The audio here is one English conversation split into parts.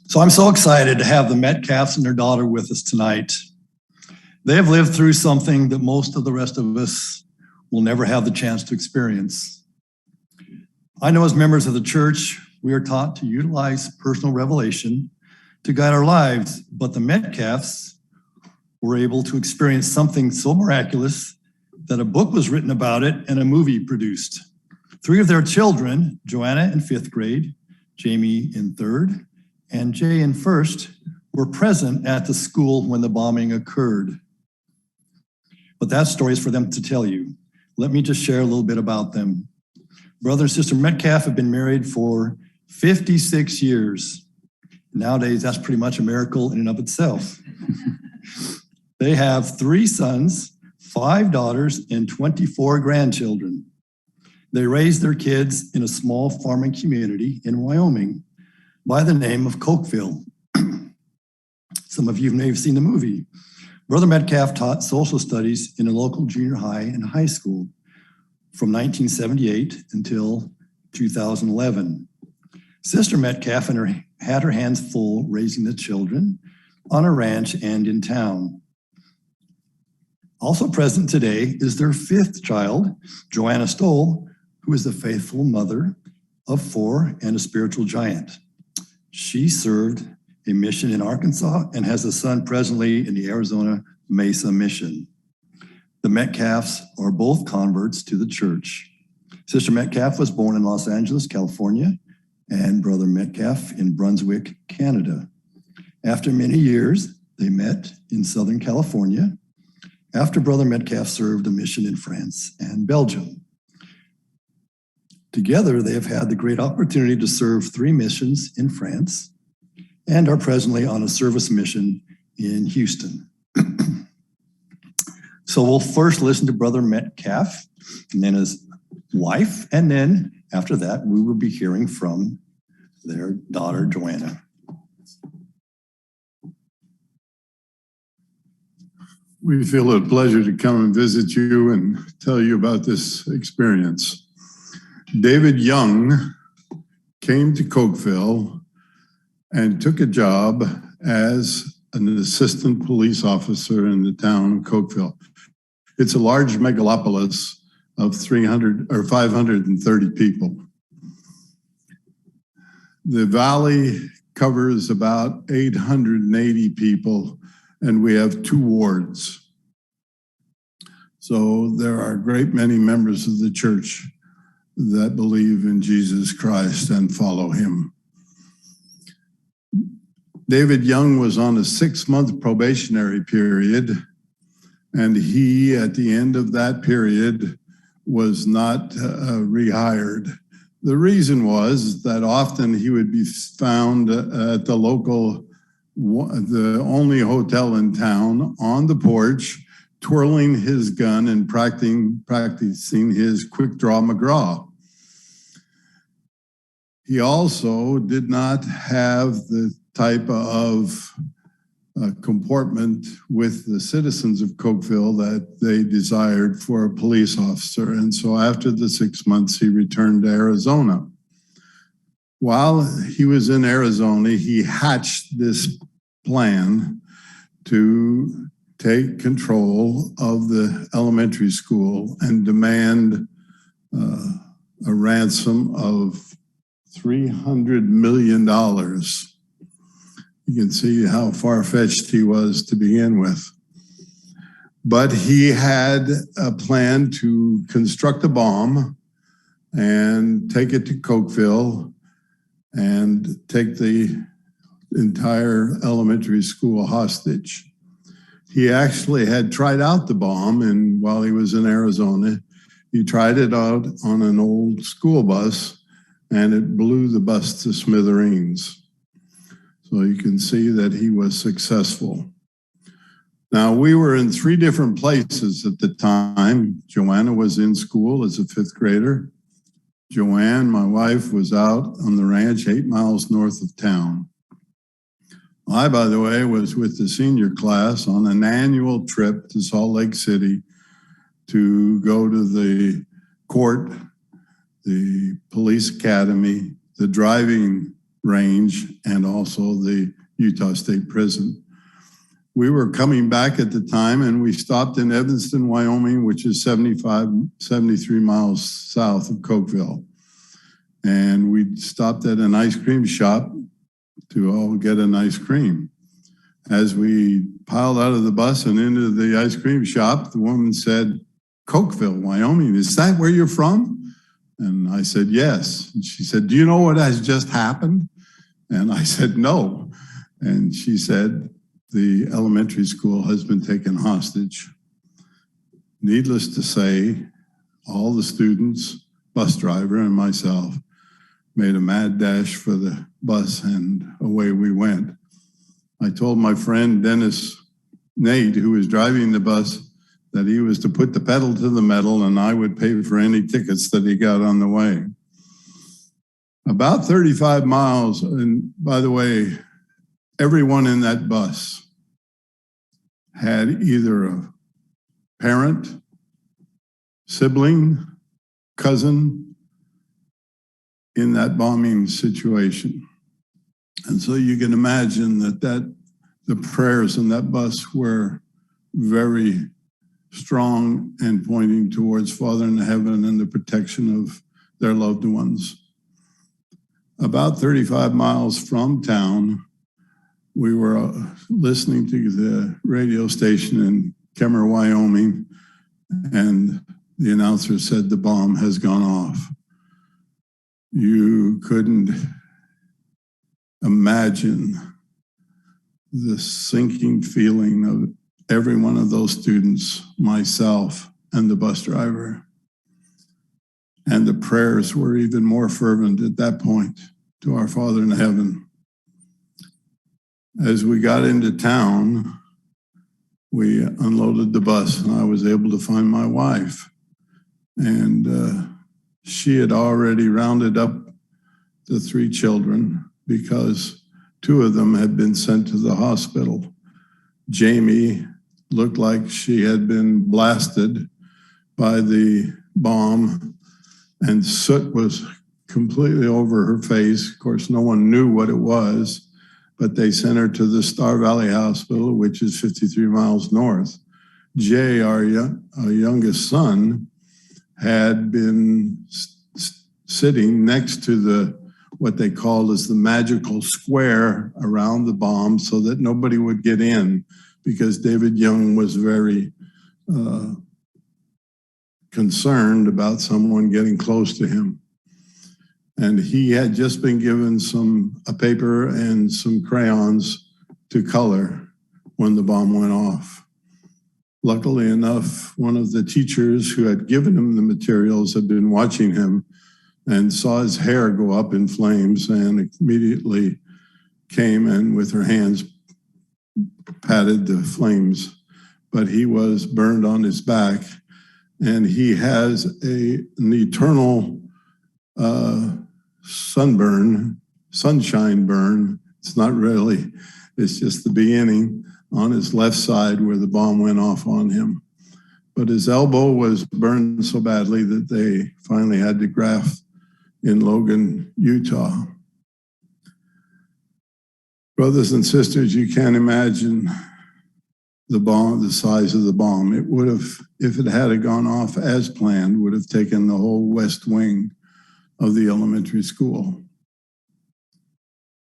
So I'm so excited to have the Metcalfes and their daughter with us tonight. They have lived through something that most of the rest of us will never have the chance to experience. I know as members of the church, we are taught to utilize personal revelation to guide our lives, but the Metcalfes were able to experience something so miraculous that a book was written about it and a movie produced. 3 of their children, Joanna in 5th grade, Jamie in 3rd, and Jay in 1st, were present at the school when the bombing occurred. But that story is for them to tell you. Let me just share a little bit about them. Brother and Sister Metcalfe have been married for 56 years. Nowadays, that's pretty much a miracle in and of itself. They have 3 sons, 5 daughters, and 24 grandchildren. They raised their kids in a small farming community in Wyoming by the name of Cokeville. Some of you may have seen the movie. Brother Metcalfe taught social studies in a local junior high and high school from 1978 until 2011. Sister Metcalfe had her hands full raising the children on a ranch and in town. Also present today is their 5th child, Joanna Stowell, who is the faithful mother of 4 and a spiritual giant. She served a mission in Arkansas and has a son presently in the Arizona Mesa mission. The Metcalfes are both converts to the church. Sister Metcalfe was born in Los Angeles, California, and Brother Metcalfe in Brunswick, Canada. After many years, they met in Southern California after Brother Metcalfe served a mission in France and Belgium. Together, they have had the great opportunity to serve 3 missions in France and are presently on a service mission in Houston. So we'll first listen to Brother Metcalfe and then his wife, and then after that, we will be hearing from their daughter, Joanna. We feel a pleasure to come and visit you and tell you about this experience. David Young came to Cokeville and took a job as an assistant police officer in the town of Cokeville. It's a large megalopolis of 300 or 530 people. The valley covers about 880 people, and we have 2 wards. So there are a great many members of the church that believe in Jesus Christ and follow him. David Young was on a 6-month probationary period, and he, at the end of that period, was not rehired. The reason was that often he would be found at the local, the only hotel in town, on the porch, twirling his gun and practicing his quick draw McGraw. He also did not have the type of comportment with the citizens of Cokeville that they desired for a police officer. And so after the 6 months, he returned to Arizona. While he was in Arizona, he hatched this plan to take control of the elementary school and demand a ransom of $300 million. You can see how far-fetched he was to begin with. But he had a plan to construct a bomb and take it to Cokeville and take the entire elementary school hostage. He actually had tried out the bomb, and while he was in Arizona, he tried it out on an old school bus, and it blew the bus to smithereens. So you can see that he was successful. Now, we were in 3 different places at the time. Joanna was in school as a 5th grader. Joanne, my wife, was out on the ranch 8 miles north of town. I, by the way, was with the senior class on an annual trip to Salt Lake City to go to the court, the police academy, the driving range and also the Utah State Prison. We were coming back at the time and we stopped in Evanston, Wyoming, which is 73 miles south of Cokeville. And we stopped at an ice cream shop to all get an ice cream. As we piled out of the bus and into the ice cream shop, the woman said, "Cokeville, Wyoming, is that where you're from?" And I said, "Yes." And she said, "Do you know what has just happened?" And I said, "No." And she said, "The elementary school has been taken hostage." Needless to say, all the students, bus driver and myself, made a mad dash for the bus and away we went. I told my friend Dennis Nate, who was driving the bus, that he was to put the pedal to the metal and I would pay for any tickets that he got on the way. About 35 miles, and by the way, everyone in that bus had either a parent, sibling, cousin in that bombing situation. And so you can imagine that the prayers in that bus were very strong and pointing towards Father in heaven and the protection of their loved ones. About 35 miles from town, we were listening to the radio station in Kemmer, Wyoming, and the announcer said the bomb has gone off. You couldn't imagine the sinking feeling of every one of those students, myself, and the bus driver. And the prayers were even more fervent at that point to our Father in heaven. As we got into town, we unloaded the bus and I was able to find my wife. And she had already rounded up the 3 children because 2 of them had been sent to the hospital. Jamie looked like she had been blasted by the bomb and soot was completely over her face. Of course, no one knew what it was, but they sent her to the Star Valley Hospital, which is 53 miles north. Jay, our youngest son, had been sitting next to what they called as the magical square around the bomb so that nobody would get in, because David Young was very concerned about someone getting close to him. And he had just been given a paper and some crayons to color when the bomb went off. Luckily enough, one of the teachers who had given him the materials had been watching him and saw his hair go up in flames and immediately came and with her hands patted the flames. But he was burned on his back and he has an eternal sunshine burn. It's not really, it's just the beginning on his left side where the bomb went off on him. But his elbow was burned so badly that they finally had to graft in Logan, Utah. Brothers and sisters, you can't imagine the size of the bomb. It would have, if it had gone off as planned, would have taken the whole west wing of the elementary school.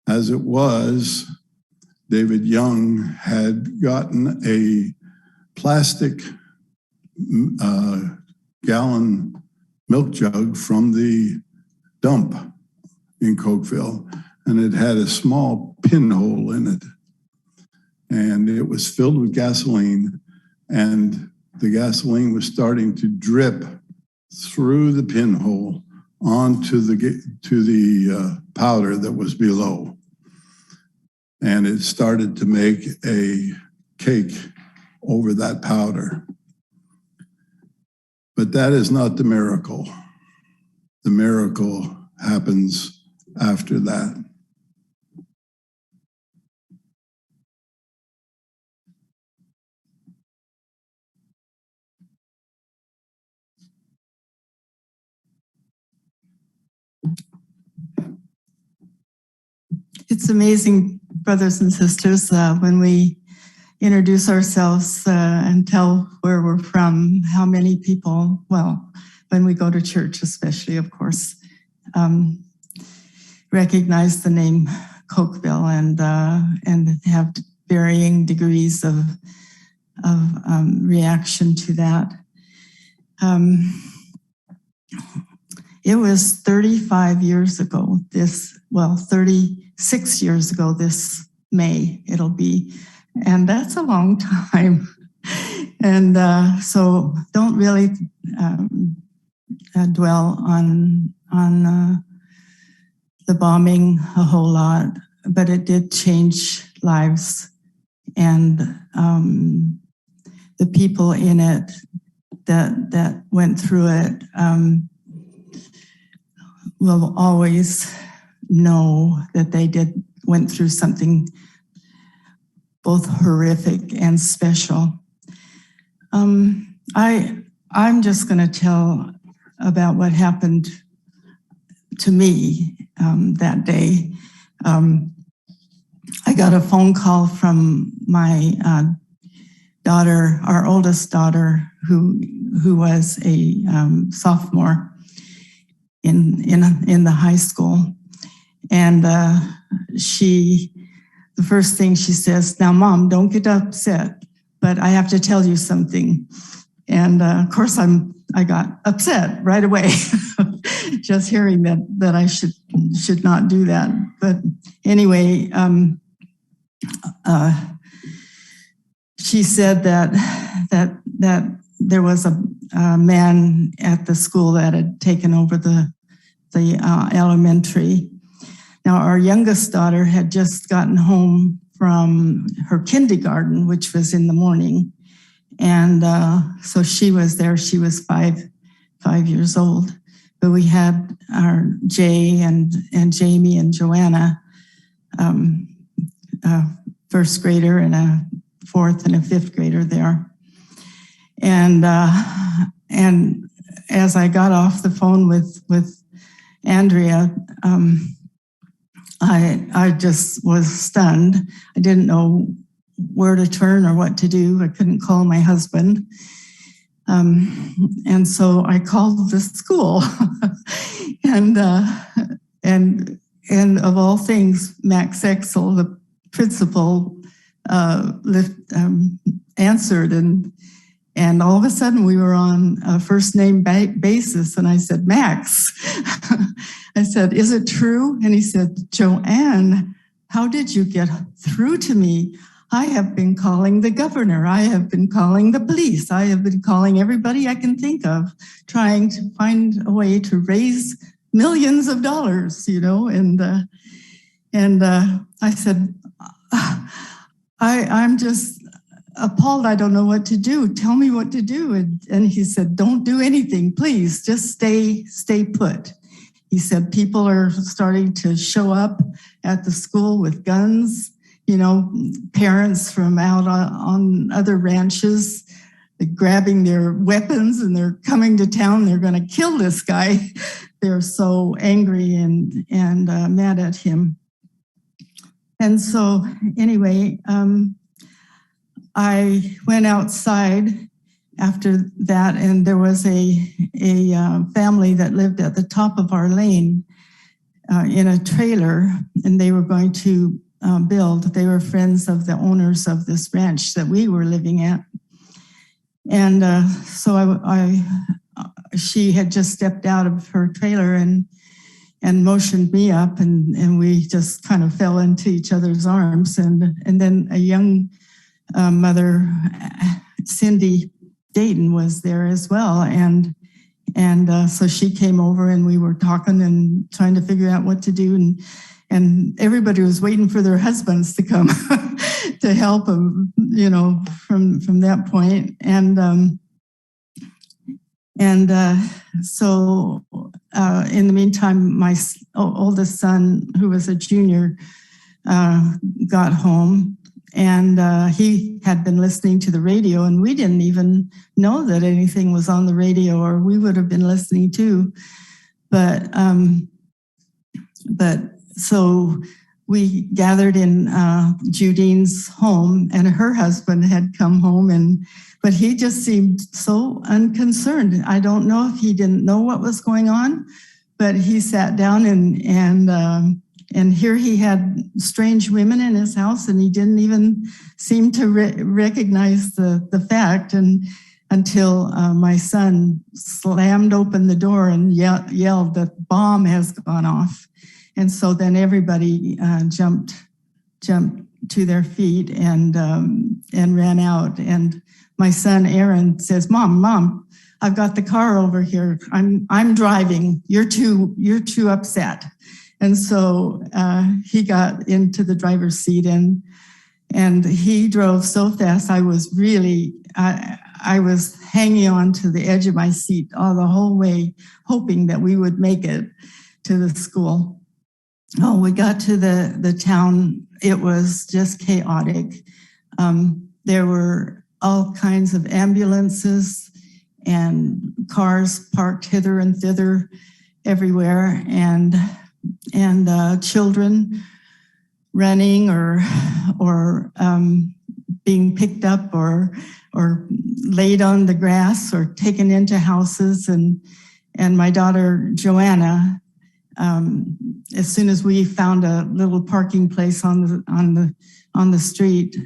As it was, David Young had gotten a plastic gallon milk jug from the dump in Cokeville, and it had a small pinhole in it. And it was filled with gasoline, and the gasoline was starting to drip through the pinhole onto the powder that was below. And it started to make a cake over that powder. But that is not the miracle. The miracle happens after that. It's amazing, brothers and sisters, when we introduce ourselves and tell where we're from, how many people, well, when we go to church especially, of course, recognize the name Cokeville and have varying degrees of reaction to that. It was 35 years ago, 36 years ago this May it'll be, and that's a long time. And so don't really dwell on the bombing a whole lot, but it did change lives, and the people in it that went through it will always know that they went through something both horrific and special. I'm just going to tell about what happened to me that day. I got a phone call from my daughter, our oldest daughter, who was a sophomore in the high school, and the first thing she says, "Now, Mom, don't get upset, but I have to tell you something." And of course, I got upset right away, just hearing that I should not do that. But anyway, she said that there was a man at the school that had taken over the elementary. Now, our youngest daughter had just gotten home from her kindergarten, which was in the morning. And so she was there. She was five years old. But we had our Jay and Jamie and Joanna, first grader and a fourth and a fifth grader there. And as I got off the phone with Andrea, I just was stunned. I didn't know where to turn or what to do. I couldn't call my husband. And so I called the school and of all things, Max Exel, the principal, answered, and all of a sudden we were on a first name basis. And I said, "Max," I said, "is it true?" And he said, "Joanne, how did you get through to me? I have been calling the governor. I have been calling the police. I have been calling everybody I can think of, trying to find a way to raise millions of dollars, you know." And I said, I'm just appalled. I don't know what to do. Tell me what to do. And he said, "Don't do anything, please. Just stay put." He said, "People are starting to show up at the school with guns, you know, parents from out on other ranches, grabbing their weapons, and they're coming to town. They're going to kill this guy." They're so angry and mad at him. And so anyway, I went outside after that, and there was a family that lived at the top of our lane in a trailer, and they were going to build. They were friends of the owners of this ranch that we were living at. And so she had just stepped out of her trailer and motioned me up, and we just kind of fell into each other's arms. And then a young mother, Cindy Dayton, was there as well. And so she came over, and we were talking and trying to figure out what to do. And everybody was waiting for their husbands to come to help them, you know, from that point. So in the meantime, my oldest son, who was a junior, got home, and he had been listening to the radio, and we didn't even know that anything was on the radio, or we would have been listening too. But so we gathered in Judine's home, and her husband had come home, but he just seemed so unconcerned. I don't know if he didn't know what was going on, but he sat down and here he had strange women in his house, and he didn't even seem to recognize the fact, and until my son slammed open the door and yelled that bomb has gone off. And so then everybody jumped to their feet and ran out. And my son Aaron says, "Mom, I've got the car over here. I'm driving. You're too upset." And so he got into the driver's seat and he drove so fast. I was hanging on to the edge of my seat all the whole way, hoping that we would make it to the school. Oh, we got to the town. It was just chaotic. There were all kinds of ambulances and cars parked hither and thither everywhere, and children running or being picked up or laid on the grass or taken into houses. And my daughter Joanna, as soon as we found a little parking place on the street,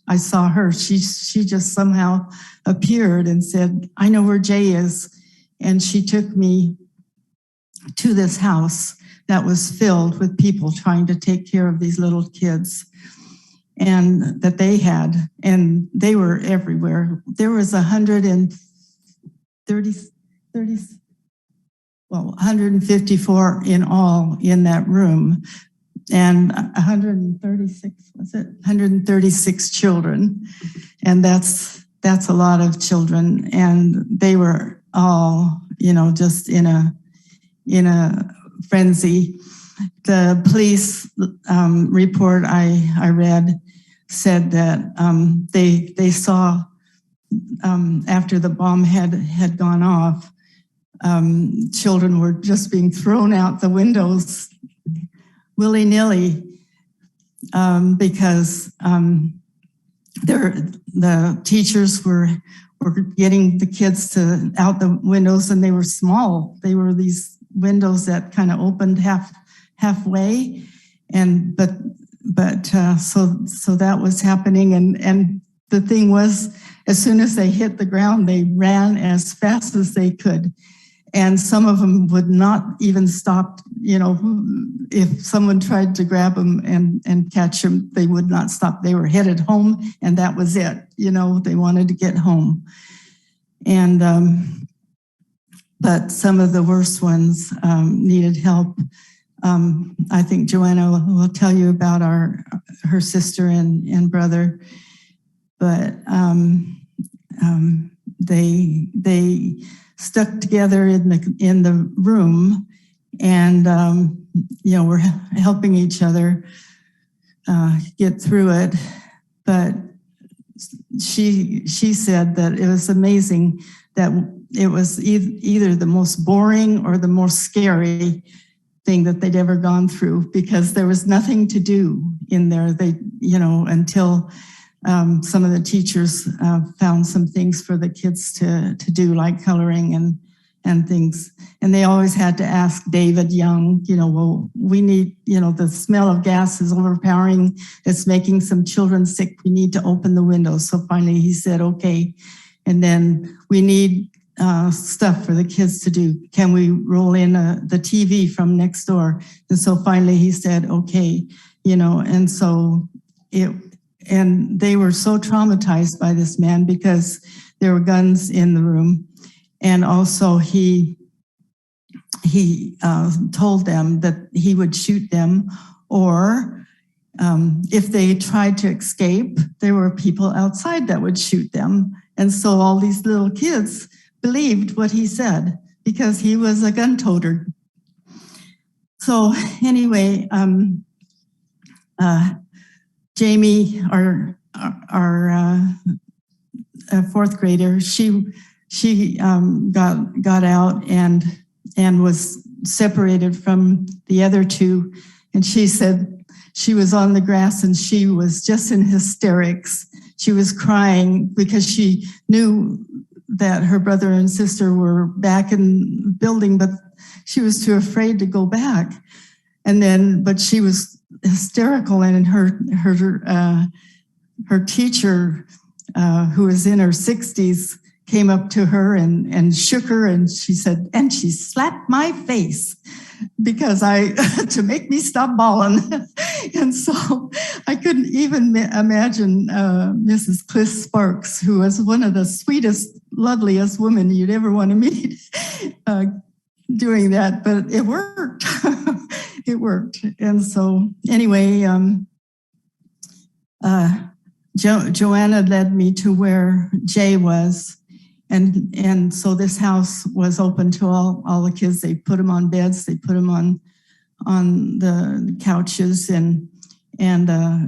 I saw her. She just somehow appeared and said, "I know where Jay is," and she took me to this house that was filled with people trying to take care of these little kids, and that they had, and they were everywhere. There was 154 in all in that room, and 136 children, and that's a lot of children, and they were all, just in a frenzy. The police report I read said that they saw after the bomb had gone off, children were just being thrown out the windows willy-nilly because the teachers were getting the kids out the windows, and they were small. They were these windows that kind of opened halfway, so that was happening, and the thing was, as soon as they hit the ground, they ran as fast as they could, and some of them would not even stop. If someone tried to grab them and catch them, they would not stop. They were headed home, and that was it. They wanted to get home, and but some of the worst ones needed help. I think Joanna will tell you about her sister and brother, but they stuck together in the room, and we're helping each other get through it. But she said that it was amazing that it was either the most boring or the most scary thing that they'd ever gone through, because there was nothing to do in there. Until some of the teachers found some things for the kids to do, like coloring and things. And they always had to ask David Young, well, we need, the smell of gas is overpowering. It's making some children sick. We need to open the windows. So finally he said, okay. And then we need stuff for the kids to do. Can we roll in the TV from next door? And so finally he said, okay, and so and they were so traumatized by this man because there were guns in the room. And also he told them that he would shoot them, or if they tried to escape, there were people outside that would shoot them. And so all these little kids believed what he said because he was a gun toter. So anyway, Jamie, our fourth grader, she got out and was separated from the other two, and she said she was on the grass and she was just in hysterics. She was crying because she knew that her brother and sister were back in the building, but she was too afraid to go back. But she was hysterical, and her teacher, who was in her 60s, came up to her and shook her, and she said, and she slapped my face because to make me stop bawling. And so I couldn't even imagine Mrs. Cliff Sparks, who was one of the sweetest, loveliest women you'd ever want to meet, doing that, but it worked. It worked. And so anyway, Joanna led me to where Jay was. And so this house was open to all the kids. They put them on beds, they put them on the couches, and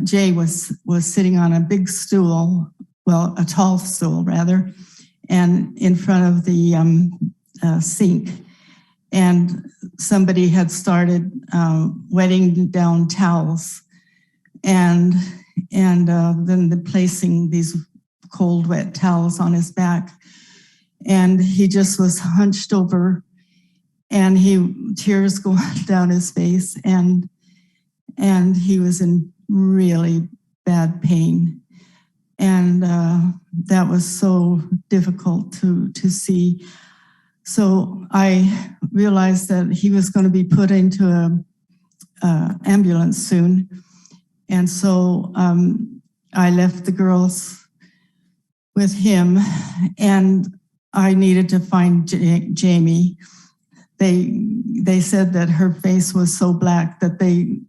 Jay was sitting on a big stool, well, a tall stool rather, and in front of the sink. And somebody had started wetting down towels, and then placing these cold, wet towels on his back. And he just was hunched over, and tears going down his face, and he was in really bad pain. And that was so difficult to see. So I realized that he was going to be put into an ambulance soon. And so I left the girls with him, and I needed to find Jamie. They said that her face was so black that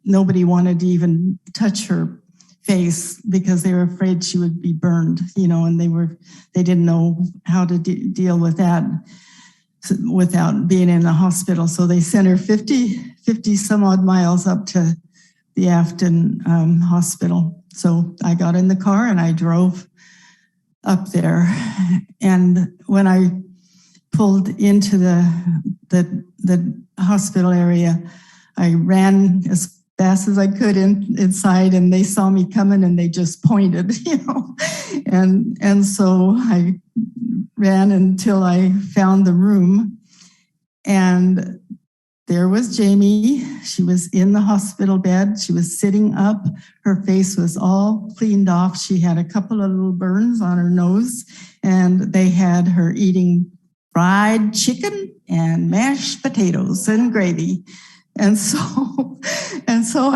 nobody wanted to even touch her face because they were afraid she would be burned, and they didn't know how to deal with that without being in the hospital. So they sent her 50 some odd miles up to the Afton hospital. So I got in the car and I drove up there. And when I pulled into the hospital area, I ran as fast as I could inside, and they saw me coming and they just pointed, and so I ran until I found the room, and there was Jamie. She was in the hospital bed. She was sitting up. Her face was all cleaned off. She had a couple of little burns on her nose, and they had her eating fried chicken and mashed potatoes and gravy. And so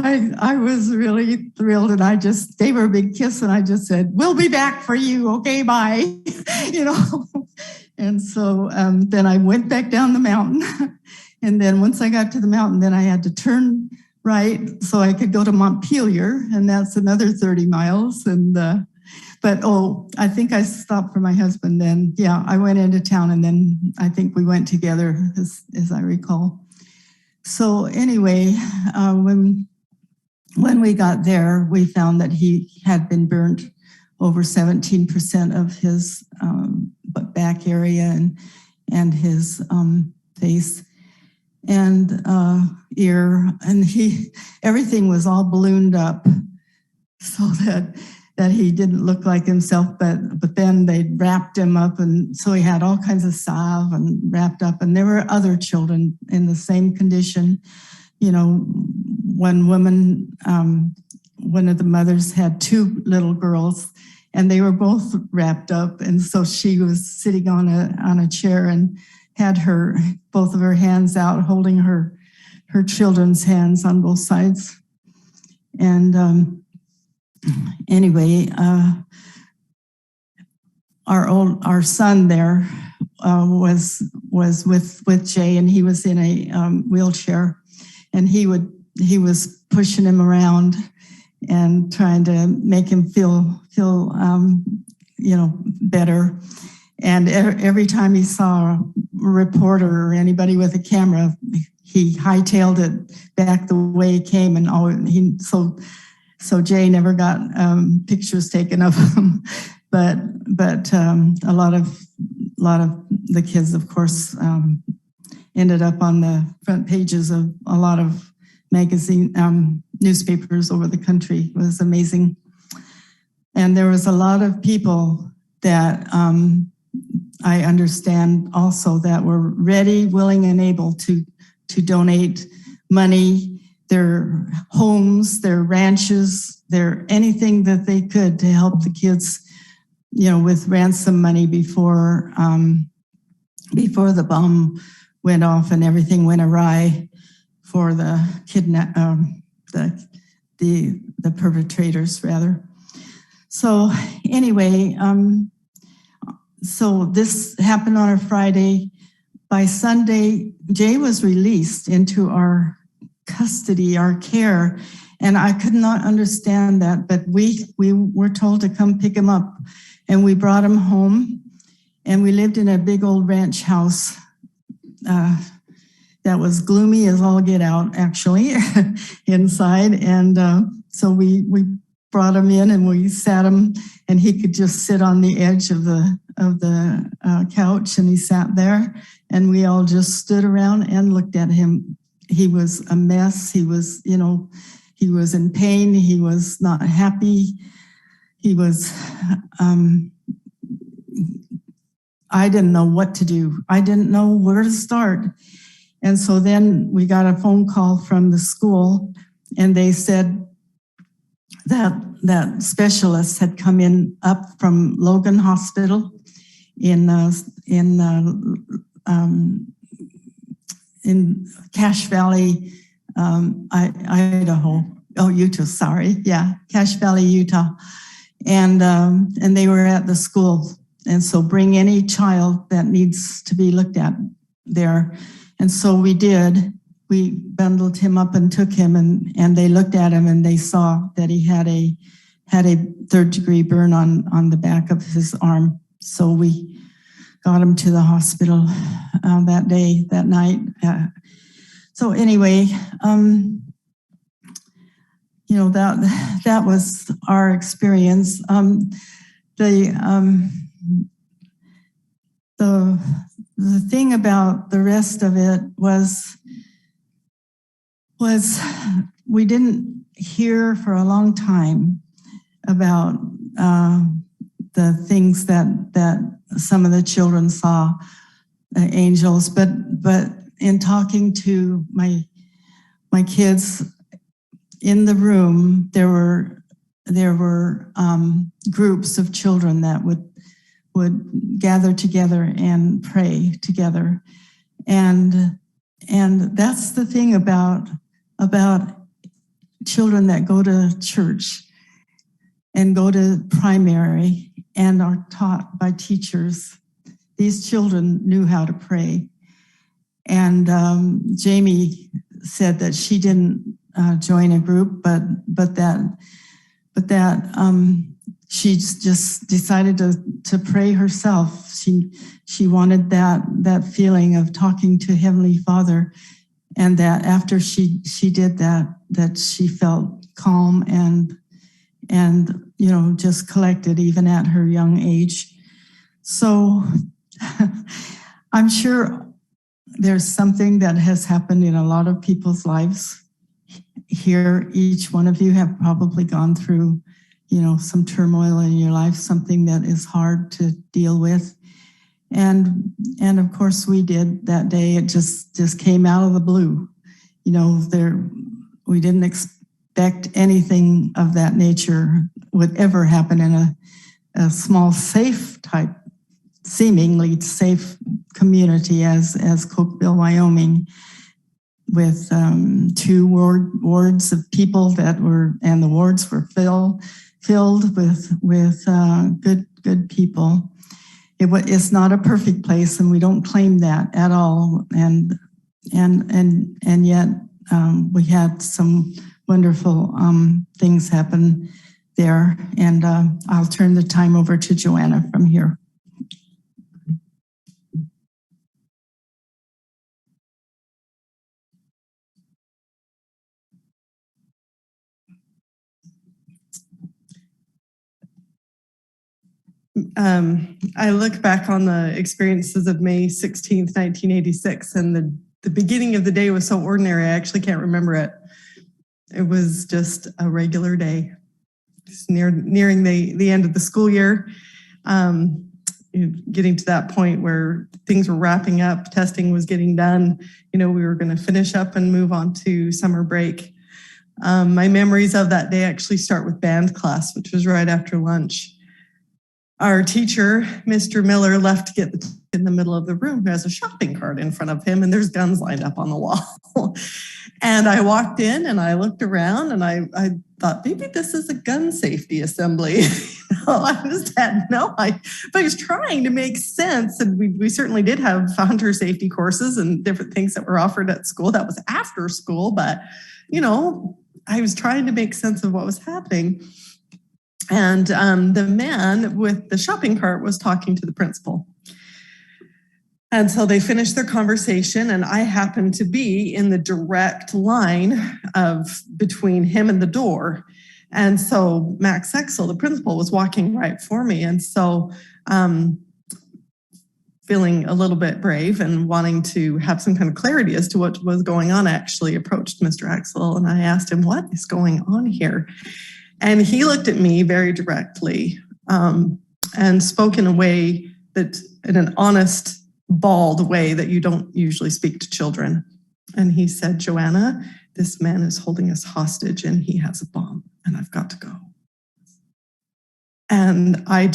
I was really thrilled, and I just gave her a big kiss, and I just said, "We'll be back for you. Okay, bye." And so then I went back down the mountain. And then once I got to the mountain, then I had to turn right so I could go to Montpelier, and that's another 30 miles. I think I stopped for my husband then. Yeah, I went into town, and then I think we went together, as I recall. So anyway, when we got there, we found that he had been burnt over 17% of his back area and his face and ear, and everything was all ballooned up so that he didn't look like himself, but then they wrapped him up, and so he had all kinds of salve and wrapped up, and there were other children in the same condition. One woman, one of the mothers had two little girls, and they were both wrapped up, and so she was sitting on a chair and had both of her hands out, holding her children's hands on both sides. And anyway, our son there was with Jay, and he was in a wheelchair, and he was pushing him around and trying to make him feel better. And every time he saw a reporter or anybody with a camera, he hightailed it back the way he came, and so Jay never got pictures taken of him. But a lot of the kids, of course, ended up on the front pages of a lot of magazine, newspapers over the country. It was amazing. And there was a lot of people that I understand also that were ready, willing, and able to donate money, their homes, their ranches, their anything that they could to help the kids, with ransom money before the bomb went off and everything went awry for the the perpetrators rather. So anyway, so this happened on a Friday. By Sunday, Jay was released into our custody, our care, and I could not understand that, but we were told to come pick him up, and we brought him home, and we lived in a big old ranch house that was gloomy as all get out, actually, inside, and so we brought him in and we sat him, and he could just sit on the edge of the couch, and he sat there, and we all just stood around and looked at him. He was a mess. He was, he was in pain. He was not happy. He was, I didn't know what to do. I didn't know where to start. And so then we got a phone call from the school, and they said that specialists had come in up from Logan Hospital in Cache Valley, Idaho. Oh, Utah. Sorry, yeah, Cache Valley, Utah, and they were at the school, and so bring any child that needs to be looked at there, and so we did. We bundled him up and took him, and they looked at him, and they saw that he had a 3rd-degree burn on the back of his arm. So we got him to the hospital that night. So anyway, that was our experience. The thing about the rest of it was we didn't hear for a long time about the things that some of the children saw, angels, but in talking to my kids in the room, there were groups of children that would gather together and pray together, and that's the thing about children that go to church and go to primary and are taught by teachers. These children knew how to pray. And Jamie said that she didn't join a group, but that she just decided to pray herself. She wanted that feeling of talking to Heavenly Father, and that after she did that she felt calm and just collected even at her young age. So I'm sure there's something that has happened in a lot of people's lives. Here, each one of you have probably gone through, some turmoil in your life, something that is hard to deal with. And of course we did that day. It just came out of the blue. We didn't expect anything of that nature would ever happen in a small, safe type, seemingly safe community as Cokeville, Wyoming, with 2 wards of people and the wards were filled with good people. It's not a perfect place, and we don't claim that at all. And yet we had some wonderful things happen there. And I'll turn the time over to Joanna from here. I look back on the experiences of May 16th, 1986, and the beginning of the day was so ordinary, I actually can't remember it. It was just a regular day. Just nearing the end of the school year, getting to that point where things were wrapping up, testing was getting done. We were going to finish up and move on to summer break. My memories of that day actually start with band class, which was right after lunch. Our teacher, Mr. Miller, left to get in the middle of the room, who has a shopping cart in front of him, and there's guns lined up on the wall. And I walked in and I looked around and I thought, maybe this is a gun safety assembly. I just had but I was trying to make sense. And we certainly did have hunter safety courses and different things that were offered at school. That was after school, but I was trying to make sense of what was happening. And the man with the shopping cart was talking to the principal. And so they finished their conversation, and I happened to be in the direct line between him and the door. And so Max Exel, the principal, was walking right for me. And so feeling a little bit brave and wanting to have some kind of clarity as to what was going on, I actually approached Mr. Exel and I asked him, what is going on here? And he looked at me very directly and spoke in a way in an honest, bald way that you don't usually speak to children. And he said, Joanna, this man is holding us hostage and he has a bomb and I've got to go. And I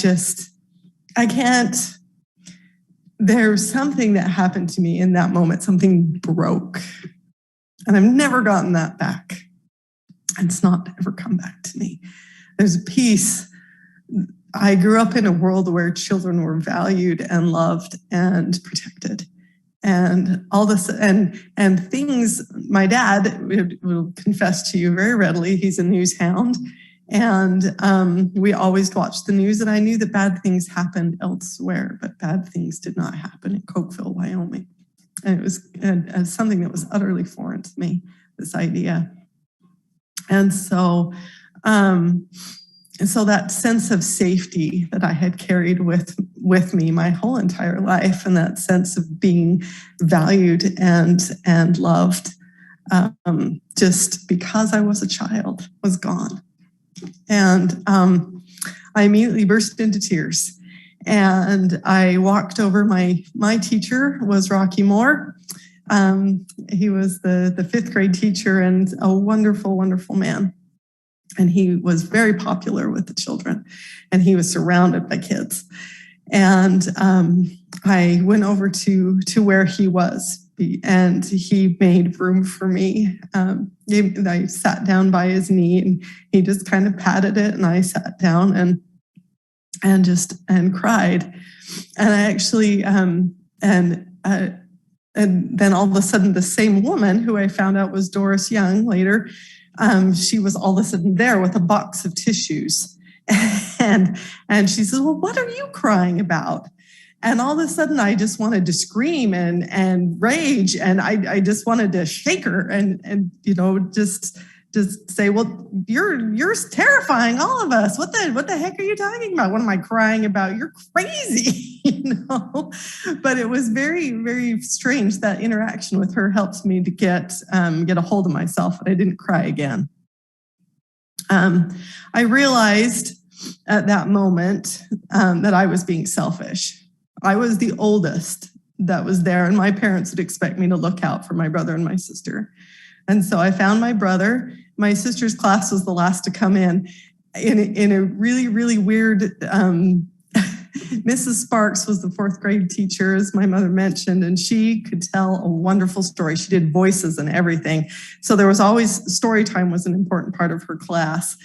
can't, there's something that happened to me in that moment. Something broke and I've never gotten that back. It's not ever come back to me. There's a peace. I grew up in a world where children were valued and loved and protected. And all this and things, my dad will confess to you very readily, he's a news hound. And we always watched the news, and I knew that bad things happened elsewhere, but bad things did not happen in Cokeville, Wyoming. And it was something that was utterly foreign to me, this idea. And so that sense of safety that I had carried with me my whole entire life, and that sense of being valued and loved, just because I was a child, was gone. And I immediately burst into tears. And I walked over, my teacher was Rocky Moore. He was the fifth grade teacher and a wonderful, wonderful man. And he was very popular with the children, and he was surrounded by kids. And I went over to where he was, and he made room for me. I sat down by his knee, and he just kind of patted it, and I sat down and cried. And I actually and then all of a sudden, the same woman who I found out was Doris Young later, she was all of a sudden there with a box of tissues. And she says, well, what are you crying about? And all of a sudden, I just wanted to scream and rage. And I just wanted to shake her and just say, well, you're terrifying all of us. What the heck are you talking about? What am I crying about? You're crazy, But it was very, very strange. That interaction with her helped me to get a hold of myself, and I didn't cry again. I realized at that moment that I was being selfish. I was the oldest that was there, and my parents would expect me to look out for my brother and my sister. And so I found my brother. My sister's class was the last to come in a really, really weird, Mrs. Sparks was the fourth grade teacher, as my mother mentioned, and she could tell a wonderful story. She did voices and everything. So there was always, story time was an important part of her class.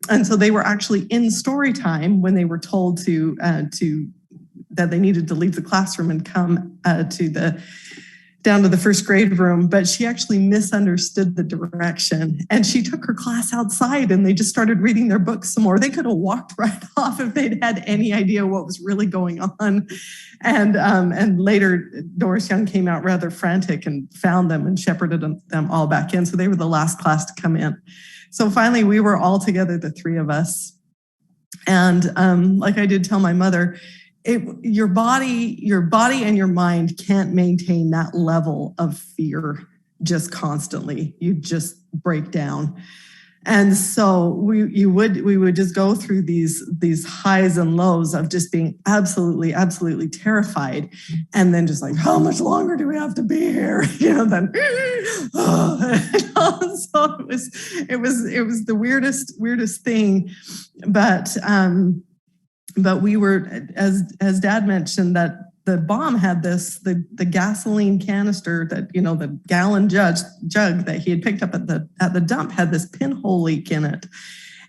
And so they were actually in story time when they were told that they needed to leave the classroom and come down to the first grade room, but she actually misunderstood the direction, and she took her class outside, and they just started reading their books some more. They could have walked right off if they'd had any idea what was really going on. And later, Doris Young came out rather frantic and found them and shepherded them all back in. So they were the last class to come in. So finally, we were all together, the three of us. And like I did tell my mother, your body and your mind can't maintain that level of fear just constantly. You just break down. And so we would just go through these highs and lows of just being absolutely terrified, and then just like, how much longer do we have to be here? Then so it was the weirdest thing, but we were, as Dad mentioned, that the bomb had the gasoline canister that, the gallon jug that he had picked up at the dump had this pinhole leak in it.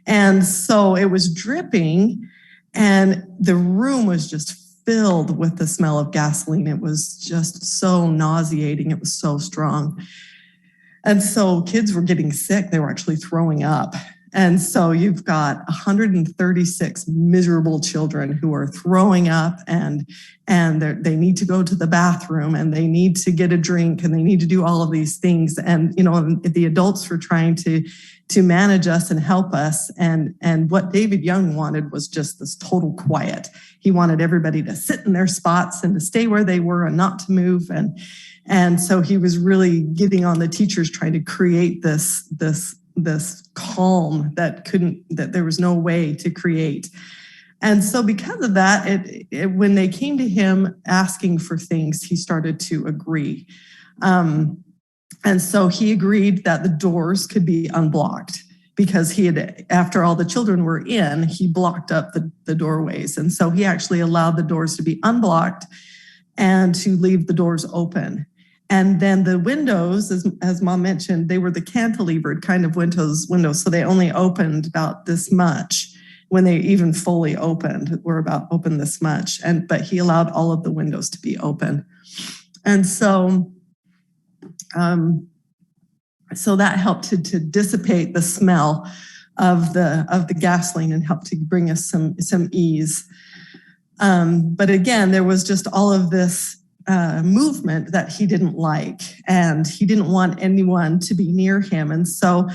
And so it was dripping, and the room was just filled with the smell of gasoline. It was just so nauseating. It was so strong. And so kids were getting sick. They were actually throwing up. And so you've got 136 miserable children who are throwing up, and they need to go to the bathroom, and they need to get a drink, and they need to do all of these things. And, the adults were trying to manage us and help us. And what David Young wanted was just this total quiet. He wanted everybody to sit in their spots and to stay where they were and not to move. And so he was really getting on the teachers, trying to create this calm that there was no way to create. And so because of that, when they came to him asking for things, he started to agree. And so he agreed that the doors could be unblocked, because he had, after all the children were in, he blocked up the doorways. And so he actually allowed the doors to be unblocked and to leave the doors open. And then the windows, as Mom mentioned, they were the cantilevered kind of windows, so they only opened about this much. When they even fully opened, were about open this much. But he allowed all of the windows to be open. And so that helped to dissipate the smell of the gasoline and helped to bring us some ease. But again, there was just all of this movement that he didn't like, and he didn't want anyone to be near him. And so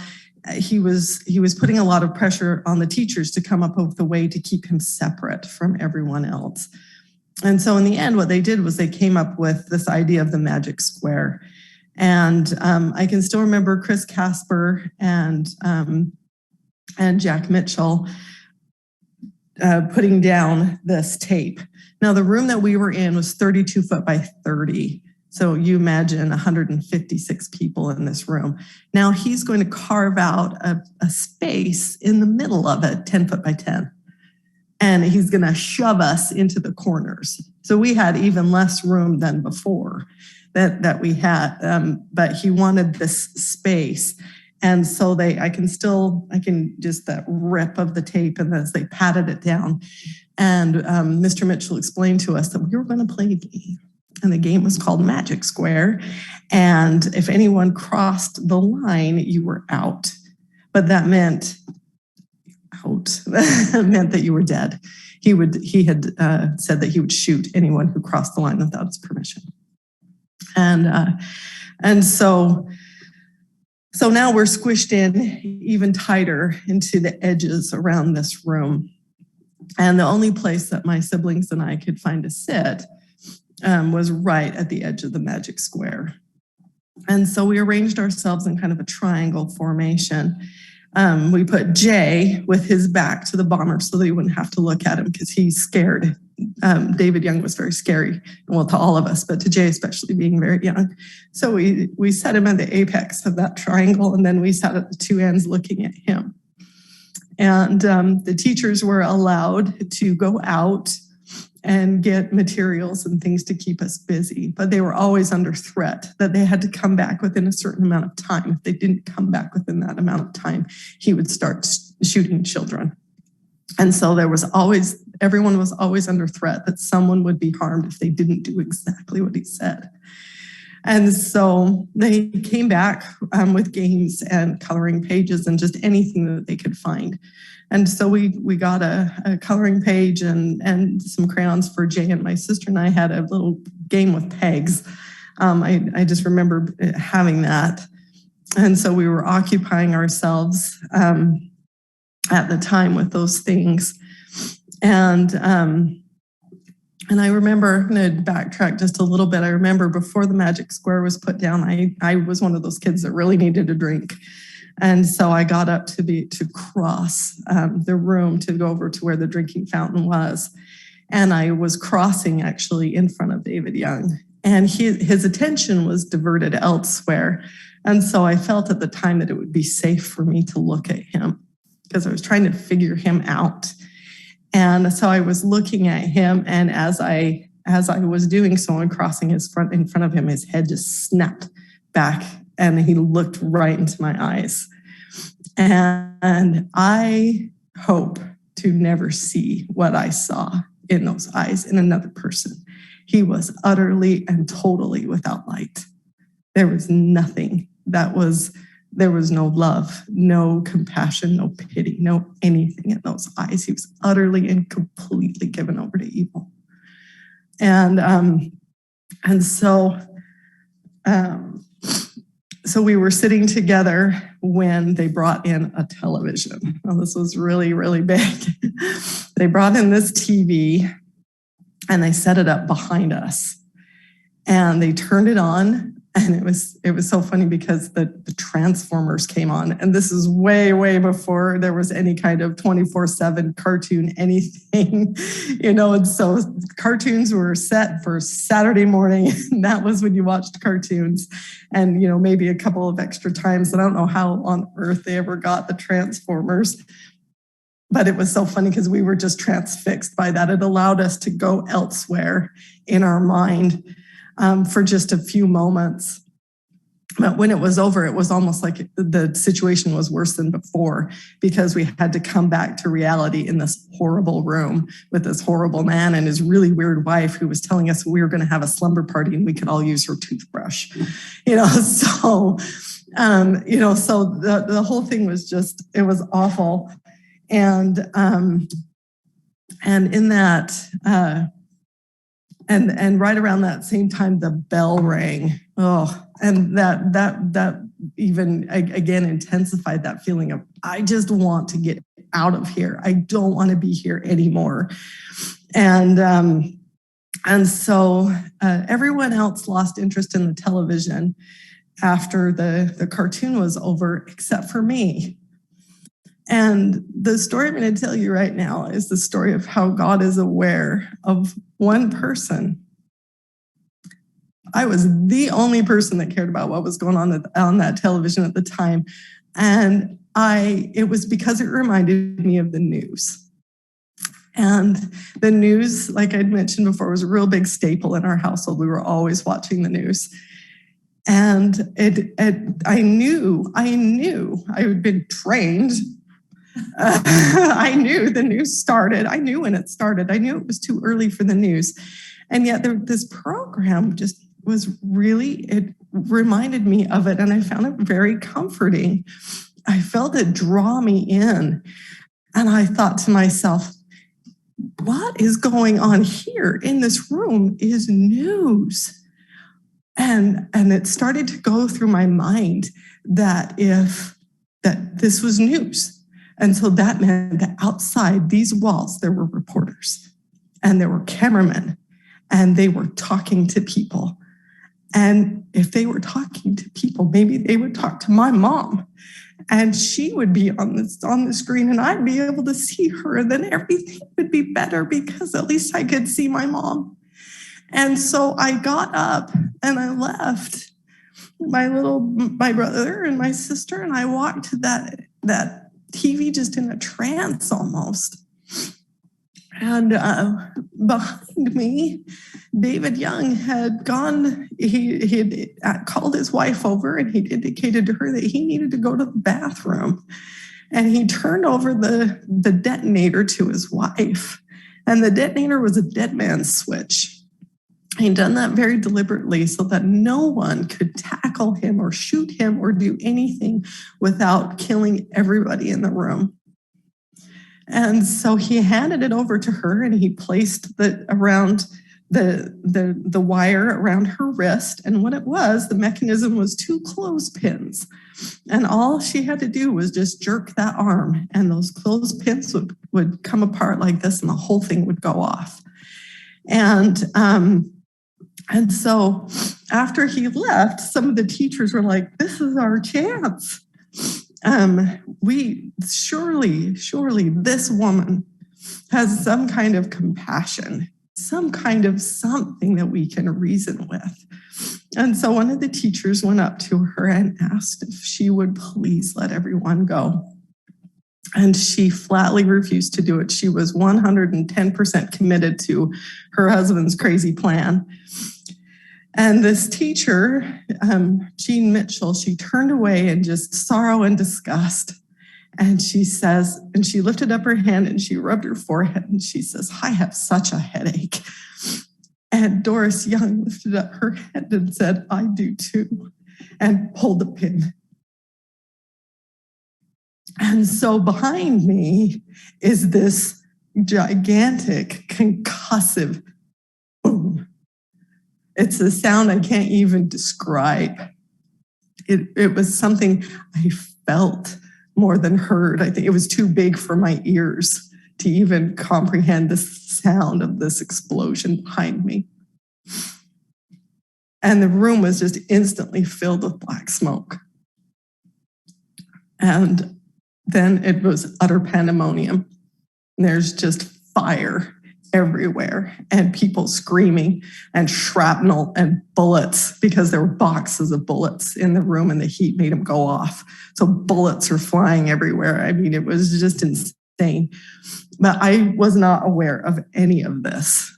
he was putting a lot of pressure on the teachers to come up with a way to keep him separate from everyone else. And so in the end, what they did was they came up with this idea of the magic square. And I can still remember Chris Casper and Jack Mitchell putting down this tape. Now, the room that we were in was 32 foot by 30. So you imagine 156 people in this room. Now he's going to carve out a space in the middle of it, 10 foot by 10. And he's going to shove us into the corners. So we had even less room than before that we had, but he wanted this space. And so I can just that rip of the tape, and as they patted it down. And Mr. Mitchell explained to us that we were going to play a game. And the game was called Magic Square. And if anyone crossed the line, you were out. But that meant that you were dead. He had said that he would shoot anyone who crossed the line without his permission. And so now we're squished in even tighter into the edges around this room. And the only place that my siblings and I could find to sit was right at the edge of the magic square. And so we arranged ourselves in kind of a triangle formation. We put Jay with his back to the bomber so that he wouldn't have to look at him, because he's scared. David Young was very scary, well, to all of us, but to Jay especially, being very young. So we set him at the apex of that triangle, and then we sat at the two ends looking at him. And the teachers were allowed to go out and get materials and things to keep us busy, but they were always under threat that they had to come back within a certain amount of time. If they didn't come back within that amount of time, he would start shooting children. And so everyone was always under threat that someone would be harmed if they didn't do exactly what he said. And so they came back with games and coloring pages and just anything that they could find. And so we got a coloring page and some crayons for Jay, and my sister and I had a little game with pegs. I just remember having that. And so we were occupying ourselves at the time with those things. And And I remember, I'm going to backtrack just a little bit. I remember before the magic square was put down, I was one of those kids that really needed a drink. And so I got up to cross the room to go over to where the drinking fountain was. And I was crossing actually in front of David Young. And his attention was diverted elsewhere. And so I felt at the time that it would be safe for me to look at him because I was trying to figure him out. And so I was looking at him, and as I was doing so and crossing in front of him, his head just snapped back and he looked right into my eyes. And I hope to never see what I saw in those eyes in another person. He was utterly and totally without light. There was nothing there was no love, no compassion, no pity, no anything in those eyes. He was utterly and completely given over to evil. And so we were sitting together when they brought in a television. Well, this was really, really big. They brought in this TV and they set it up behind us. And they turned it on. And it was so funny because the Transformers came on. And this is way, way before there was any kind of 24/7 cartoon, anything, and so cartoons were set for Saturday morning. And that was when you watched cartoons. And, maybe a couple of extra times. And I don't know how on earth they ever got the Transformers. But it was so funny because we were just transfixed by that. It allowed us to go elsewhere in our mind. For just a few moments. But when it was over, it was almost like the situation was worse than before because we had to come back to reality in this horrible room with this horrible man and his really weird wife who was telling us we were going to have a slumber party and we could all use her toothbrush. So the whole thing was it was awful. And in that, And right around that same time, the bell rang. Oh, and that even again intensified that feeling of I just want to get out of here. I don't want to be here anymore. And so everyone else lost interest in the television after the cartoon was over, except for me. And the story I'm going to tell you right now is the story of how God is aware of one person. I was the only person that cared about what was going on that television at the time. And it was because it reminded me of the news. And the news, like I'd mentioned before, was a real big staple in our household. We were always watching the news. And I knew I had been trained. I knew the news started. I knew when it started. I knew it was too early for the news. And yet this program just was really, it reminded me of it. And I found it very comforting. I felt it draw me in. And I thought to myself, what is going on here in this room is news. And it started to go through my mind that this was news. And so that meant that outside these walls, there were reporters and there were cameramen and they were talking to people. And if they were talking to people, maybe they would talk to my mom and she would be on the screen and I'd be able to see her. And then everything would be better because at least I could see my mom. And so I got up and I left my brother and my sister and I walked to that TV just in a trance almost. And behind me, David Young had gone, he had called his wife over and he'd indicated to her that he needed to go to the bathroom. And he turned over the detonator to his wife. And the detonator was a dead man's switch. He'd done that very deliberately so that no one could tackle him or shoot him or do anything without killing everybody in the room. And so he handed it over to her and he placed the wire around her wrist. And what it was, the mechanism was 2 clothespins. And all she had to do was just jerk that arm and those clothespins would come apart like this and the whole thing would go off. And so after he left, some of the teachers were like, this is our chance. Surely this woman has some kind of compassion, some kind of something that we can reason with. And so one of the teachers went up to her and asked if she would please let everyone go. And she flatly refused to do it. She was 110% committed to her husband's crazy plan. And this teacher, Jean Mitchell, she turned away in just sorrow and disgust. And she says, and she lifted up her hand and she rubbed her forehead and she says, I have such a headache. And Doris Young lifted up her head and said, I do too, and pulled the pin. And so behind me is this gigantic concussive boom. It's a sound I can't even describe. It was something I felt more than heard. I think it was too big for my ears to even comprehend the sound of this explosion behind me. And the room was just instantly filled with black smoke. And then it was utter pandemonium. And there's just fire everywhere and people screaming and shrapnel and bullets because there were boxes of bullets in the room and the heat made them go off. So bullets are flying everywhere. I mean, it was just insane. But I was not aware of any of this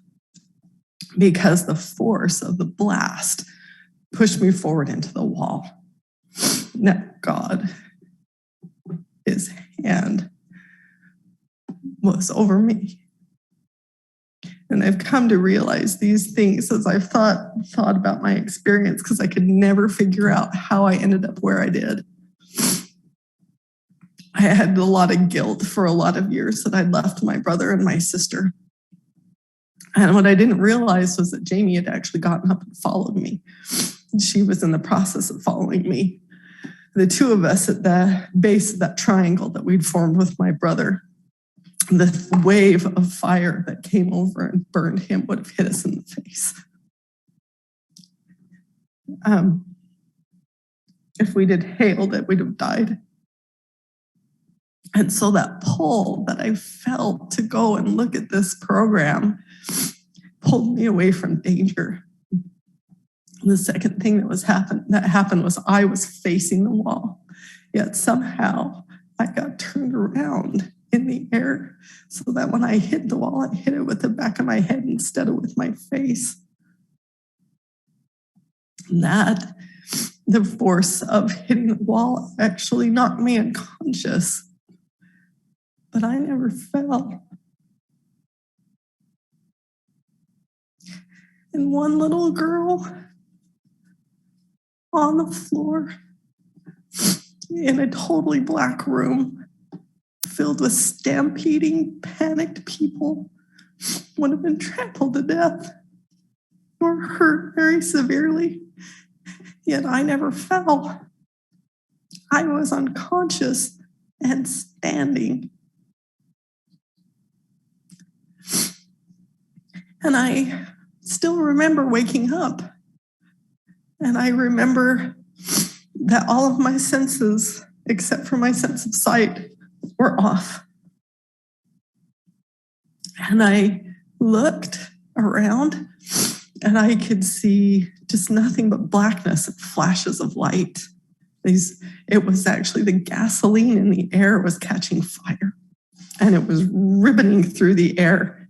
because the force of the blast pushed me forward into the wall. Now, God, his hand was over me. And I've come to realize these things as I've thought about my experience because I could never figure out how I ended up where I did. I had a lot of guilt for a lot of years that I'd left my brother and my sister. And what I didn't realize was that Jamie had actually gotten up and followed me. She was in the process of following me. The two of us at the base of that triangle that we'd formed with my brother, the wave of fire that came over and burned him would have hit us in the face. If we'd had hailed it, we'd have died. And so that pull that I felt to go and look at this program pulled me away from danger. The second thing that happened was I was facing the wall, yet somehow I got turned around in the air so that when I hit the wall, I hit it with the back of my head instead of with my face. That, the force of hitting the wall actually knocked me unconscious, but I never fell. And one little girl on the floor in a totally black room filled with stampeding, panicked people would have been trampled to death or hurt very severely. Yet I never fell. I was unconscious and standing. And I still remember waking up. And I remember that all of my senses, except for my sense of sight, were off. And I looked around and I could see just nothing but blackness and flashes of light. It was actually the gasoline in the air was catching fire and it was ribboning through the air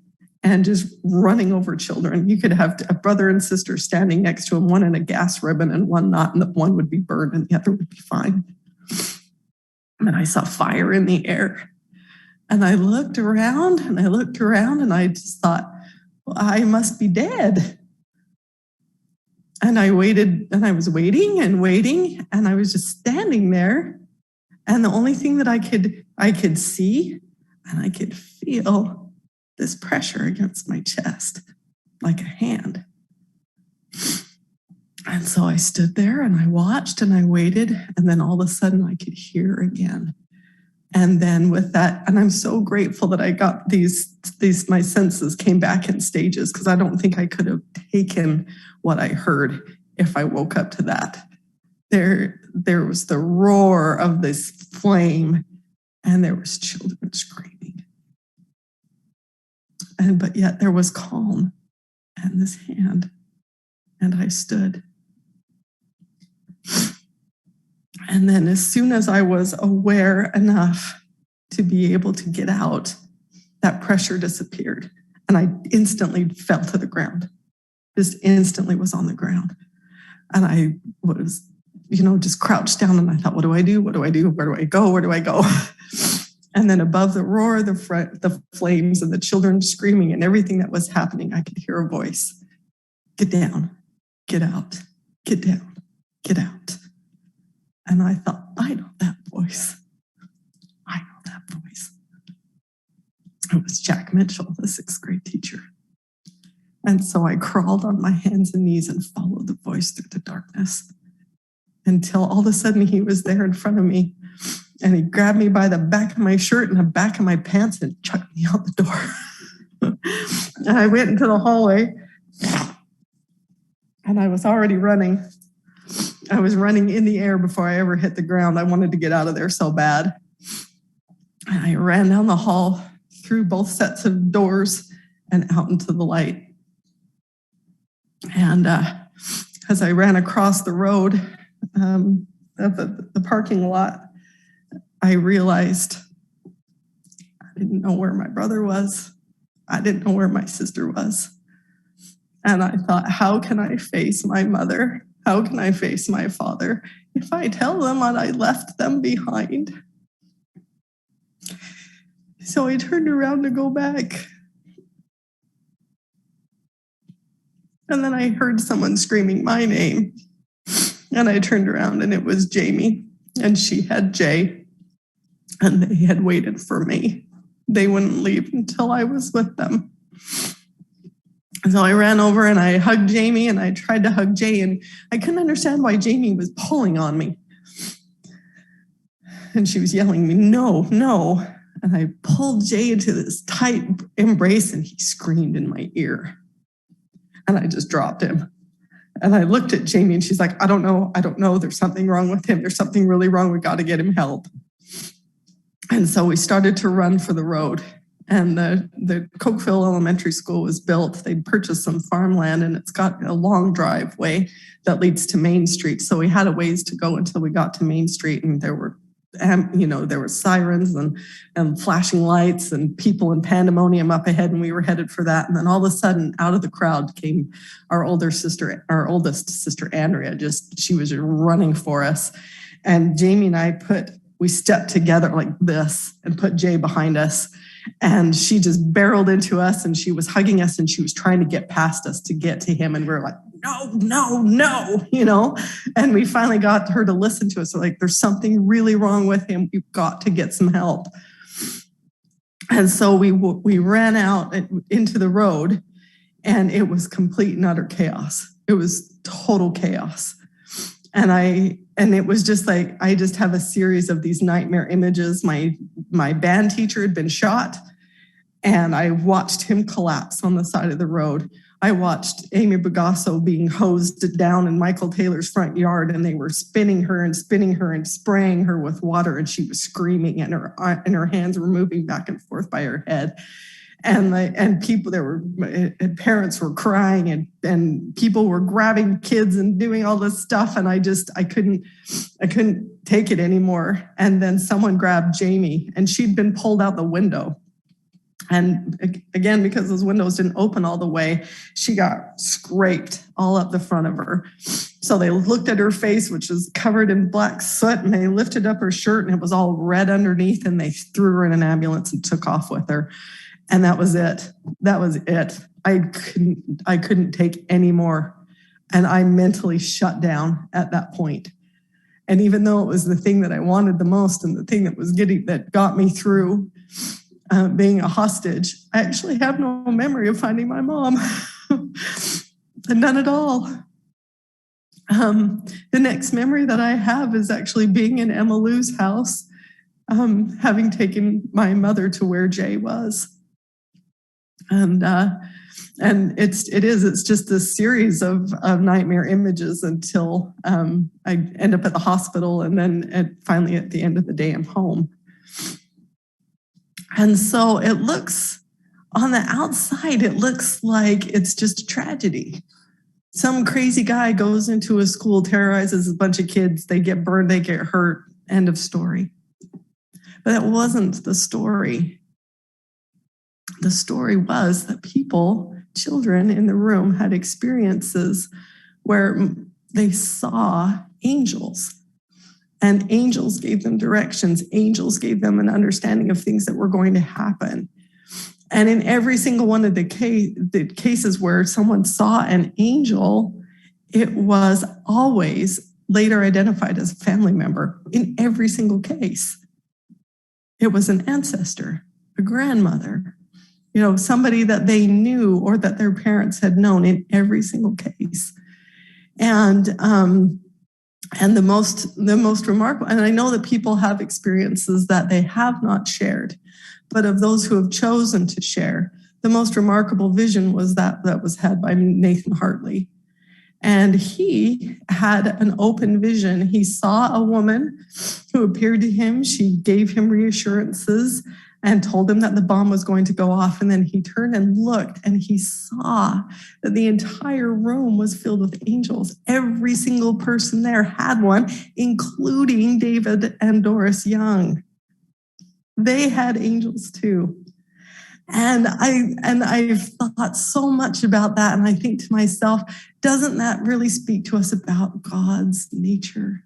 and just running over children. You could have a brother and sister standing next to him, one in a gas ribbon and one not, and the one would be burned and the other would be fine. And I saw fire in the air. And I looked around and I just thought, well, I must be dead. And I waited and I was waiting and I was just standing there. And the only thing that I could see and I could feel this pressure against my chest, like a hand. And so I stood there and I watched and I waited. And then all of a sudden I could hear again. And then with that, and I'm so grateful that I got my senses came back in stages, because I don't think I could have taken what I heard if I woke up to that. There was the roar of this flame, and there was children screaming. But yet there was calm and this hand, and I stood. And then as soon as I was aware enough to be able to get out, that pressure disappeared, and I instantly fell to the ground. Just instantly was on the ground. And I was, just crouched down, and I thought, what do I do? What do I do? Where do I go? Where do I go? And then above the roar, the flames and the children screaming and everything that was happening, I could hear a voice. Get down, get out, get down, get out. And I thought, I know that voice. I know that voice. It was Jack Mitchell, the 6th grade teacher. And so I crawled on my hands and knees and followed the voice through the darkness until all of a sudden he was there in front of me, and he grabbed me by the back of my shirt and the back of my pants and chucked me out the door. And I went into the hallway, and I was already running. I was running in the air before I ever hit the ground. I wanted to get out of there so bad. And I ran down the hall, through both sets of doors, and out into the light. And as I ran across the road, the parking lot, I realized I didn't know where my brother was. I didn't know where my sister was. And I thought, how can I face my mother? How can I face my father if I tell them that I left them behind? So I turned around to go back. And then I heard someone screaming my name. And I turned around, and it was Jamie, and she had Jay, and they had waited for me. They wouldn't leave until I was with them. So I ran over and I hugged Jamie, and I tried to hug Jay, and I couldn't understand why Jamie was pulling on me. And she was yelling at me, no, no. And I pulled Jay into this tight embrace, and he screamed in my ear. And I just dropped him. And I looked at Jamie, and she's like, I don't know. There's something wrong with him. There's something really wrong. We got to get him help. And so we started to run for the road. And the Cokeville Elementary School was built. They purchased some farmland, and it's got a long driveway that leads to Main Street. So we had a ways to go until we got to Main Street, and there were sirens and flashing lights and people in pandemonium up ahead, and we were headed for that. And then all of a sudden, out of the crowd came our oldest sister, Andrea. She was running for us. And Jamie and I we stepped together like this and put Jay behind us. And she just barreled into us, and she was hugging us, and she was trying to get past us to get to him. And we were like, no, and we finally got her to listen to us. We're like, there's something really wrong with him. We've got to get some help. And so we ran out into the road, and it was complete and utter chaos. It was total chaos. And it was just like, I just have a series of these nightmare images. My band teacher had been shot, and I watched him collapse on the side of the road. I watched Amy Bagasso being hosed down in Michael Taylor's front yard, and they were spinning her and spraying her with water, and she was screaming, and her hands were moving back and forth by her head. And people, parents were crying, and people were grabbing kids and doing all this stuff. And I couldn't take it anymore. And then someone grabbed Jamie, and she'd been pulled out the window. And again, because those windows didn't open all the way, she got scraped all up the front of her. So they looked at her face, which was covered in black soot, and they lifted up her shirt, and it was all red underneath, and they threw her in an ambulance and took off with her. And that was it. That was it. I couldn't take any more. And I mentally shut down at that point. And even though it was the thing that I wanted the most, and the thing that got me through being a hostage, I actually have no memory of finding my mom. None at all. The next memory that I have is actually being in Emma Lou's house having taken my mother to where Jay was. And it's just this series of nightmare images until I end up at the hospital, and then finally at the end of the day I'm home. And so it looks, on the outside, it looks like it's just a tragedy. Some crazy guy goes into a school, terrorizes a bunch of kids, they get burned, they get hurt, end of story. But it wasn't the story. The story was that people, children in the room, had experiences where they saw angels. And angels gave them directions. Angels gave them an understanding of things that were going to happen. And in every single one of the cases where someone saw an angel, it was always later identified as a family member. In every single case, it was an ancestor, a grandmother, somebody that they knew or that their parents had known, in every single case. And the most remarkable, and I know that people have experiences that they have not shared, but of those who have chosen to share, the most remarkable vision was that was had by Nathan Hartley. And he had an open vision. He saw a woman who appeared to him. She gave him reassurances and told him that the bomb was going to go off. And then he turned and looked, and he saw that the entire room was filled with angels. Every single person there had one, including David and Doris Young. They had angels too. And I've thought so much about that. And I think to myself, doesn't that really speak to us about God's nature?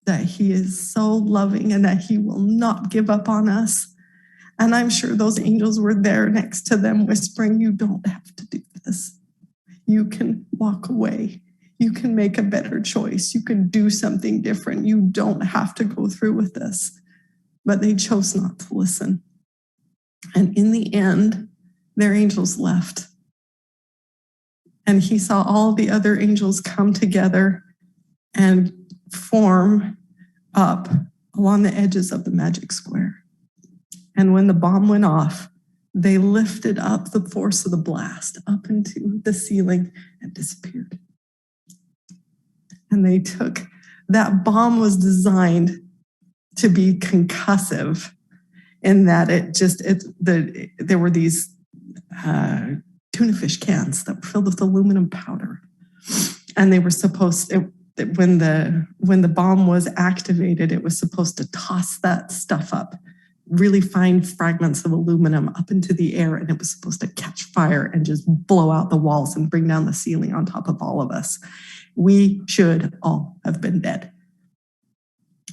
That he is so loving and that he will not give up on us. And I'm sure those angels were there next to them whispering, you don't have to do this. You can walk away. You can make a better choice. You can do something different. You don't have to go through with this. But they chose not to listen. And in the end, their angels left. And he saw all the other angels come together and form up along the edges of the magic square. And when the bomb went off, they lifted up the force of the blast up into the ceiling and disappeared. And they took, that bomb was designed to be concussive in that there were these tuna fish cans that were filled with aluminum powder. And they were supposed, when the bomb was activated, it was supposed to toss that stuff up, really fine fragments of aluminum up into the air, and it was supposed to catch fire and just blow out the walls and bring down the ceiling on top of all of us. We should all have been dead.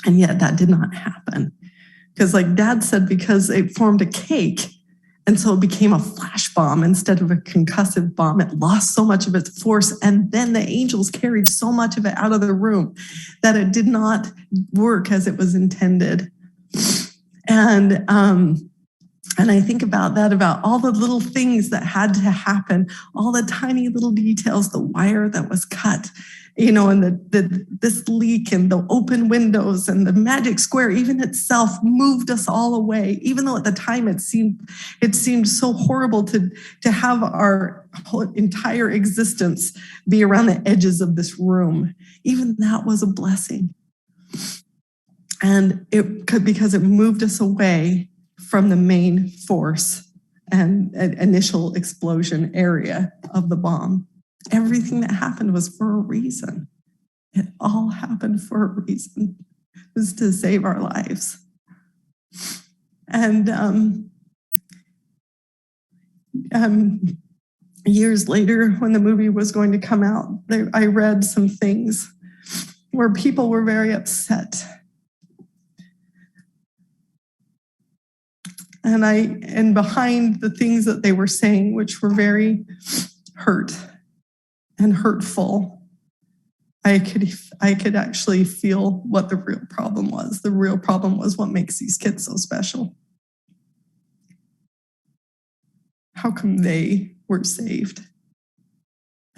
And yet that did not happen. Because like Dad said, because it formed a cake, and so it became a flash bomb instead of a concussive bomb. It lost so much of its force, and then the angels carried so much of it out of the room that it did not work as it was intended. And I think about that, about all the little things that had to happen, all the tiny little details, the wire that was cut, and this leak and the open windows and the magic square, even itself moved us all away. Even though at the time it seemed so horrible to have our whole entire existence be around the edges of this room. Even that was a blessing. And because it moved us away from the main force and initial explosion area of the bomb. Everything that happened was for a reason. It all happened for a reason. It was to save our lives. And years later, when the movie was going to come out, I read some things where people were very upset. And behind the things that they were saying, which were very hurt and hurtful, I could actually feel what the real problem was. The real problem was what makes these kids so special. How come they were saved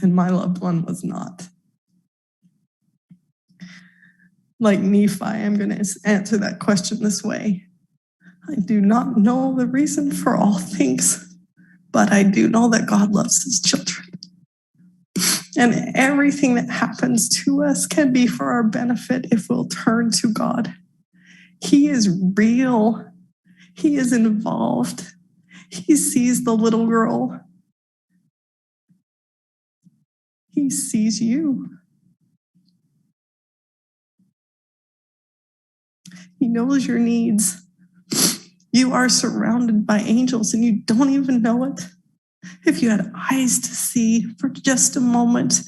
and my loved one was not? Like Nephi, I'm going to answer that question this way. I do not know the reason for all things, but I do know that God loves his children. And everything that happens to us can be for our benefit if we'll turn to God. He is real. He is involved. He sees the little girl. He sees you. He knows your needs. You are surrounded by angels and you don't even know it. If you had eyes to see for just a moment,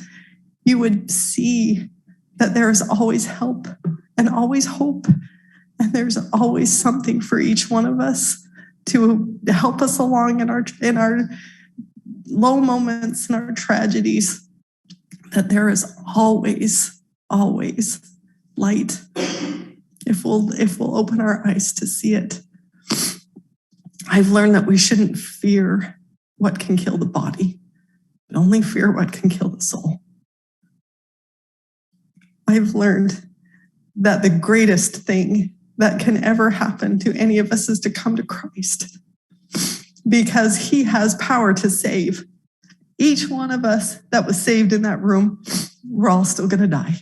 you would see that there is always help and always hope. And there's always something for each one of us to help us along in our low moments and our tragedies. That there is always light if we'll open our eyes to see it. I've learned that we shouldn't fear what can kill the body, but only fear what can kill the soul. I've learned that the greatest thing that can ever happen to any of us is to come to Christ, because he has power to save. Each one of us that was saved in that room, we're all still going to die.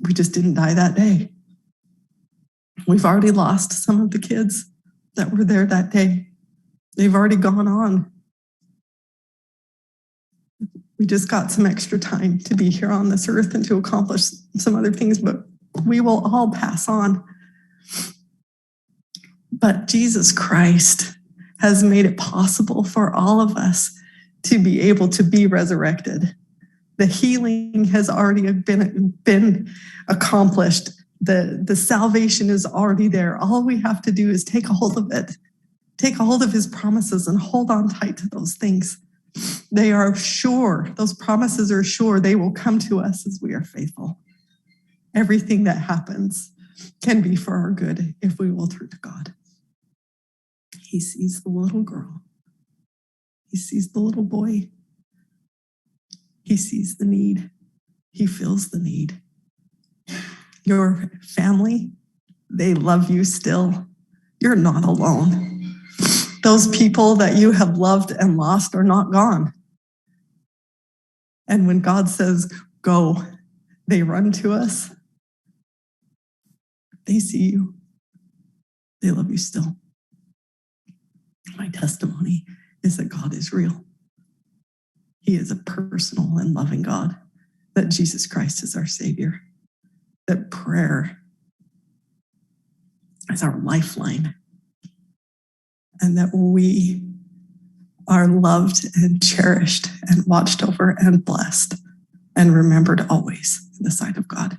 We just didn't die that day. We've already lost some of the kids that were there that day. They've already gone on. We just got some extra time to be here on this earth and to accomplish some other things, but we will all pass on. But Jesus Christ has made it possible for all of us to be able to be resurrected. The healing has already been accomplished. The salvation is already there. All we have to do is take a hold of it. Take a hold of his promises and hold on tight to those things. They are sure. Those promises are sure. They will come to us as we are faithful. Everything that happens can be for our good if we will turn to God. He sees the little girl. He sees the little boy. He sees the need. He feels the need. Your family, they love you still. You're not alone. Those people that you have loved and lost are not gone. And when God says, go, they run to us. They see you. They love you still. My testimony is that God is real. He is a personal and loving God, that Jesus Christ is our Savior, that prayer is our lifeline, and that we are loved and cherished and watched over and blessed and remembered always in the sight of God.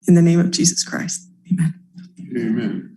In the name of Jesus Christ, amen. Amen.